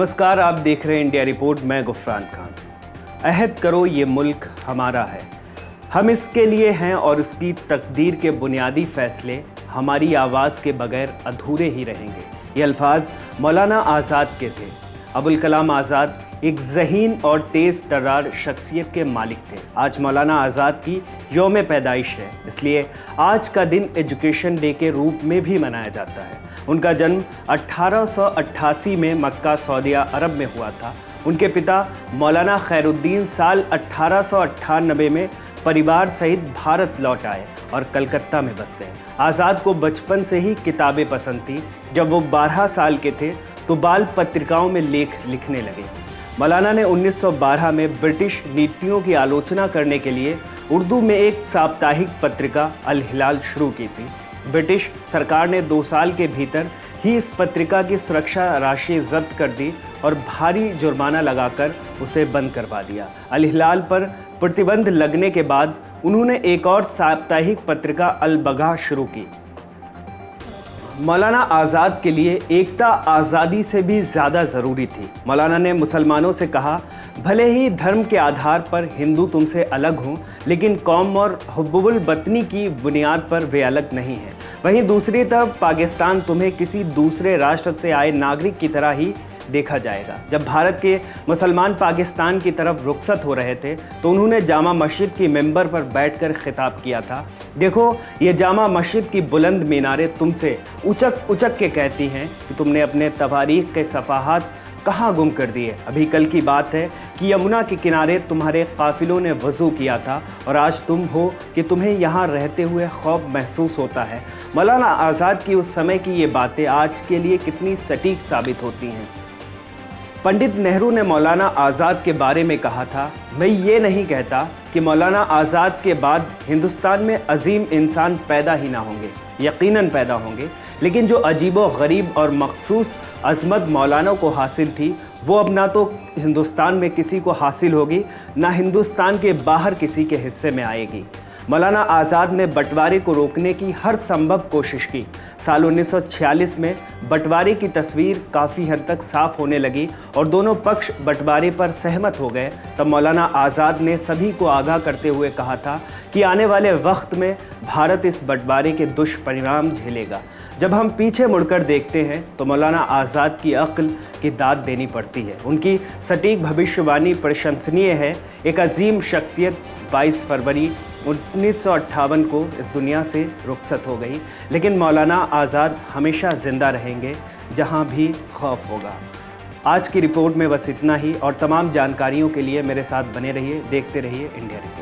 नमस्कार, आप देख रहे हैं इंडिया रिपोर्ट। मैं गुफरान खान। अहद करो ये मुल्क हमारा है, हम इसके लिए हैं और इसकी तकदीर के बुनियादी फैसले हमारी आवाज़ के बगैर अधूरे ही रहेंगे। ये अल्फाज मौलाना आज़ाद के थे। अबुल कलाम आज़ाद एक ज़हीन और तेज़ तर्रार शख्सियत के मालिक थे। आज मौलाना आज़ाद की यौम पैदाइश है, इसलिए आज का दिन एजुकेशन डे के रूप में भी मनाया जाता है। उनका जन्म 1888 में मक्का सऊदी अरब में हुआ था। उनके पिता मौलाना खैरुद्दीन साल 1898 में परिवार सहित भारत लौट आए और कलकत्ता में बस गए। आज़ाद को बचपन से ही किताबें पसंद थी। जब वो 12 साल के थे तो बाल पत्रिकाओं में लेख लिखने लगे। मौलाना ने 1912 में ब्रिटिश नीतियों की आलोचना करने के लिए उर्दू में एक साप्ताहिक पत्रिका अल हिलाल शुरू की थी। ब्रिटिश सरकार ने 2 साल के भीतर ही इस पत्रिका की सुरक्षा राशि जब्त कर दी और भारी जुर्माना लगाकर उसे बंद करवा दिया। अल हिलाल पर प्रतिबंध लगने के बाद उन्होंने एक और साप्ताहिक पत्रिका अल बगाह शुरू की। मौलाना आज़ाद के लिए एकता आज़ादी से भी ज़्यादा ज़रूरी थी। मौलाना ने मुसलमानों से कहा, भले ही धर्म के आधार पर हिंदू तुमसे अलग हों, लेकिन कौम और हुब्बुल वतनी की बुनियाद पर वे अलग नहीं हैं। वहीं दूसरी तरफ पाकिस्तान तुम्हें किसी दूसरे राष्ट्र से आए नागरिक की तरह ही देखा जाएगा। जब भारत के मुसलमान पाकिस्तान की तरफ रुखसत हो रहे थे तो उन्होंने जामा मस्जिद की मिंबर पर बैठकर खिताब किया था, देखो ये जामा मस्जिद की बुलंद मीनारें तुमसे उचक उचक के कहती हैं कि तुमने अपने तवारीख के सफ़ाहात कहाँ गुम कर दिए। अभी कल की बात है कि यमुना के किनारे तुम्हारे काफिलों ने वज़ू किया था और आज तुम हो कि तुम्हें यहाँ रहते हुए खौफ महसूस होता है। मौलाना आज़ाद की उस समय की ये बातें आज के लिए कितनी सटीक साबित होती हैं। पंडित नेहरू ने मौलाना आज़ाद के बारे में कहा था, मैं ये नहीं कहता कि मौलाना आज़ाद के बाद हिंदुस्तान में अजीम इंसान पैदा ही ना होंगे, यकीनन पैदा होंगे, लेकिन जो अजीबो गरीब और मखसूस अज़मत मौलाना को हासिल थी वो अब ना तो हिंदुस्तान में किसी को हासिल होगी, ना हिंदुस्तान के बाहर किसी के हिस्से में आएगी। मौलाना आज़ाद ने बंटवारे को रोकने की हर संभव कोशिश की। साल 1946 में बंटवारे की तस्वीर काफ़ी हद तक साफ होने लगी और दोनों पक्ष बंटवारे पर सहमत हो गए। तब मौलाना आज़ाद ने सभी को आगाह करते हुए कहा था कि आने वाले वक्त में भारत इस बंटवारे के दुष्परिणाम झेलेगा। जब हम पीछे मुड़कर देखते हैं तो मौलाना आज़ाद की अक्ल की दाद देनी पड़ती है। उनकी सटीक भविष्यवाणी प्रशंसनीय है। एक अजीम शख्सियत 22 फरवरी 1958 को इस दुनिया से रुखसत हो गई, लेकिन मौलाना आज़ाद हमेशा ज़िंदा रहेंगे जहां भी खौफ होगा। आज की रिपोर्ट में बस इतना ही और तमाम जानकारियों के लिए मेरे साथ बने रहिए, देखते रहिए इंडिया रिपोर्ट।